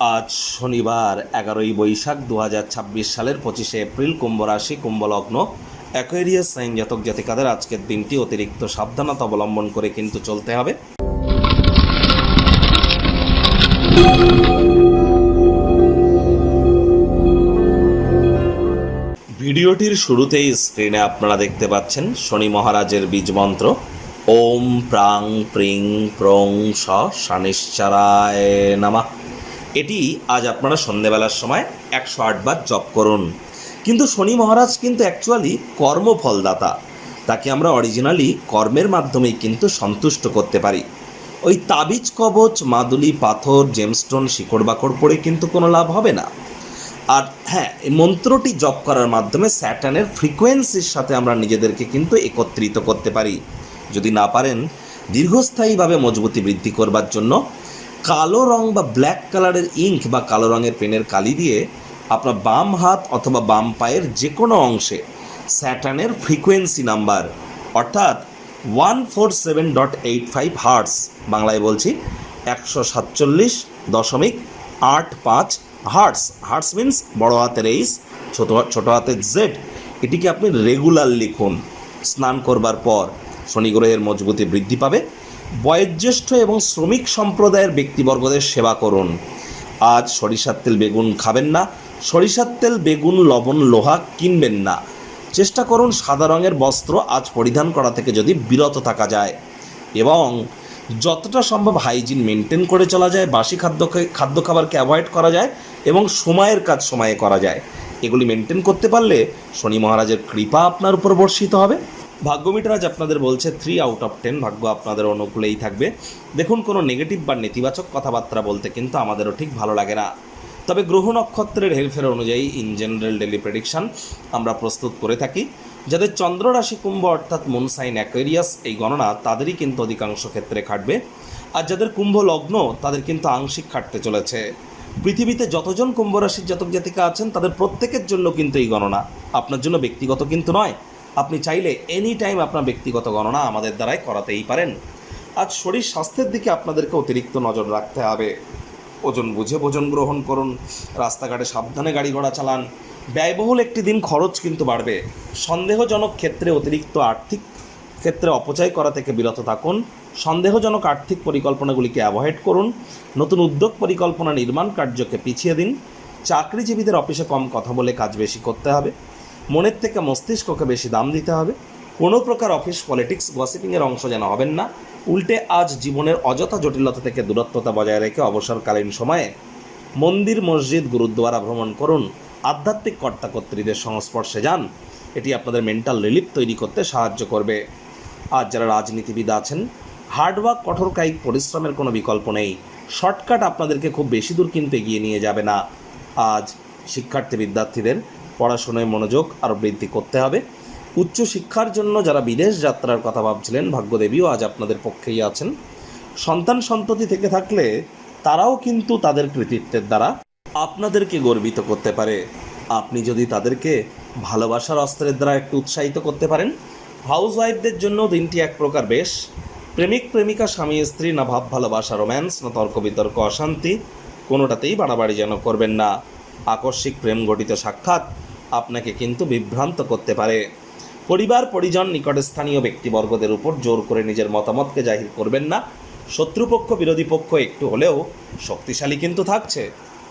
আজ শনিবার 11ই বৈশাখ 2026 সালের 25শে এপ্রিল, কুম্ভ রাশি, কুম্ভ লগ্ন, অ্যাকোয়ারিয়াস সাইন জাতক জাতিকাদের আজকের দিনটি অতিরিক্ত সাবধানতা অবলম্বন করে কিন্তু চলতে হবে। ভিডিওটির শুরুতেই স্ক্রিনে আপনারা দেখতে পাচ্ছেন শনি মহারাজের বীজ মন্ত্র ওম প্রাং প্রিং প্রং স শনিশ্চরায় নমঃ। এটি আজ আপনারা সন্ধ্যেবেলার সময় 108 বার জপ করুন। কিন্তু শনি মহারাজ কিন্তু অ্যাকচুয়ালি কর্মফলদাতা, তাকে আমরা অরিজিনালি কর্মের মাধ্যমেই কিন্তু সন্তুষ্ট করতে পারি। ওই তাবিজ কবচ, মাদুলি, পাথর, জেমস্টোন, শিকড় বাকড় পড়ে কিন্তু কোনো লাভ হবে না। আর হ্যাঁ, এই মন্ত্রটি জপ করার মাধ্যমে স্যাটার্নের ফ্রিকোয়েন্সির সাথে আমরা নিজেদেরকে কিন্তু একত্রিত করতে পারি। যদি না পারেন, দীর্ঘস্থায়ীভাবে মজবুতি বৃদ্ধি করবার জন্য কালো রং বা ব্ল্যাক কালারের ইঙ্ক বা কালো রঙের পেনের কালি দিয়ে আপনার বাম হাত অথবা বাম পায়ের যে কোনো অংশে স্যাটার্নের ফ্রিকোয়েন্সি নাম্বার অর্থাৎ 147.85 হার্টস, বাংলায় বলছি 147.85 হার্টস। হার্টস মিন্স বড় হাতের এইচ, ছোট হাতের জেড। এটিকে আপনি রেগুলার লিখুন। স্নান করবার পর শনি গ্রহের মজবুতি বৃদ্ধি পাবে। বয়োজ্যেষ্ঠ এবং শ্রমিক সম্প্রদায়ের ব্যক্তিবর্গদের সেবা করুন। আজ সরিষার তেল বেগুন খাবেন না। সরিষার তেল বেগুন লবণ লোহা কিনবেন না। চেষ্টা করুন সাদা রঙের বস্ত্র আজ পরিধান করা থেকে যদি বিরত থাকা যায়, এবং যতটা সম্ভব হাইজিন মেনটেন করে চলা যায়, বাসি খাদ্য খাবারকে অ্যাভয়েড করা যায় এবং সময়ের কাজ সময়ে করা যায়। এগুলি মেনটেন করতে পারলে শনি মহারাজের কৃপা আপনার উপর বর্ষিত হবে। ভাগ্যমিটার আজ আপনাদের বলছে 3 আউট অফ 10, ভাগ্য আপনাদের অনুকূলেই থাকবে। দেখুন, কোনো নেগেটিভ বা নেতিবাচক কথাবার্তা বলতে কিন্তু আমাদেরও ঠিক ভালো লাগে না, তবে গ্রহ নক্ষত্রের হেরফের অনুযায়ী ইন জেনারেল ডেলি প্রেডিকশান আমরা প্রস্তুত করে থাকি। যাদের চন্দ্র রাশি কুম্ভ অর্থাৎ মুন সাইন অ্যাকোয়ারিয়াস, এই গণনা তাদেরই কিন্তু অধিকাংশ ক্ষেত্রে খাটবে। আর যাদের কুম্ভ লগ্ন, তাদের কিন্তু আংশিক খাটতে চলেছে। পৃথিবীতে যতজন কুম্ভ রাশির জাতক জাতিকা আছেন, তাদের প্রত্যেকের জন্য কিন্তু এই গণনা আপনার জন্য ব্যক্তিগত কিন্তু নয়। আপনি চাইলে এনি টাইম আপনার ব্যক্তিগত গণনা আমাদের দ্বারাই করাতেই পারেন। আজ শরীর স্বাস্থ্যের দিকে আপনাদেরকে অতিরিক্ত নজর রাখতে হবে। ওজন বুঝে ভোজন গ্রহণ করুন। রাস্তাঘাটে সাবধানে গাড়ি ঘোড়া চালান। ব্যয়বহুল একটি দিন, খরচ কিন্তু বাড়বে। সন্দেহজনক ক্ষেত্রে অতিরিক্ত আর্থিক ক্ষেত্রে অপচয় করা থেকে বিরত থাকুন। সন্দেহজনক আর্থিক পরিকল্পনাগুলিকে অ্যাভয়েড করুন। নতুন উদ্যোগ পরিকল্পনা নির্মাণ কার্যকে পিছিয়ে দিন। চাকরিজীবীদের অফিসে কম কথা বলে কাজ বেশি করতে হবে। মনের থেকে মস্তিষ্ককে বেশি দাম দিতে হবে। কোনো প্রকার অফিস পলিটিক্স গসিপিংয়ের অংশ যেন হবেন না। উল্টে আজ জীবনের অযথা জটিলতা থেকে দূরত্বতা বজায় রেখে অবসরকালীন সময়ে মন্দির, মসজিদ, গুরুদ্বারা ভ্রমণ করুন। আধ্যাত্মিক কর্তাকর্ত্রীদের সংস্পর্শে যান। এটি আপনাদের মেন্টাল রিলিফ তৈরি করতে সাহায্য করবে। আজ যারা রাজনীতিবিদ আছেন, হার্ডওয়ার্ক, কঠোর কায়িক পরিশ্রমের কোনো বিকল্প নেই। শর্টকাট আপনাদেরকে খুব বেশি দূর কিন্তু এগিয়ে নিয়ে যাবে না। আজ শিক্ষার্থী বিদ্যার্থীদের পড়াশোনায় মনোযোগ আরও বৃদ্ধি করতে হবে। উচ্চশিক্ষার জন্য যারা বিদেশ যাত্রার কথা ভাবছিলেন, ভাগ্যদেবীও আজ আপনাদের পক্ষেই আছেন। সন্তান সন্ততি থেকে থাকলে তারাও কিন্তু তাদের কৃতিত্বের দ্বারা আপনাদেরকে গর্বিত করতে পারে। আপনি যদি তাদেরকে ভালোবাসার অস্ত্রের দ্বারা একটু উৎসাহিত করতে পারেন। হাউস ওয়াইফদের জন্য দিনটি এক প্রকার বেশ। প্রেমিক প্রেমিকা, স্বামী স্ত্রী, না ভাব ভালোবাসা, রোম্যান্স, না তর্ক বিতর্ক, অশান্তি, কোনোটাতেই বাড়াবাড়ি যেন করবেন না। আকস্মিক প্রেম ঘটিত সাক্ষাৎ আপনাকে কিন্তু বিভ্রান্ত করতে পারে। পরিবার, পরিজন, নিকটস্থানীয় ব্যক্তিবর্গদের উপর জোর করে নিজের মতামতকে জাহির করবেন না। শত্রুপক্ষ, বিরোধী পক্ষ একটু হলেও শক্তিশালী কিন্তু থাকছে।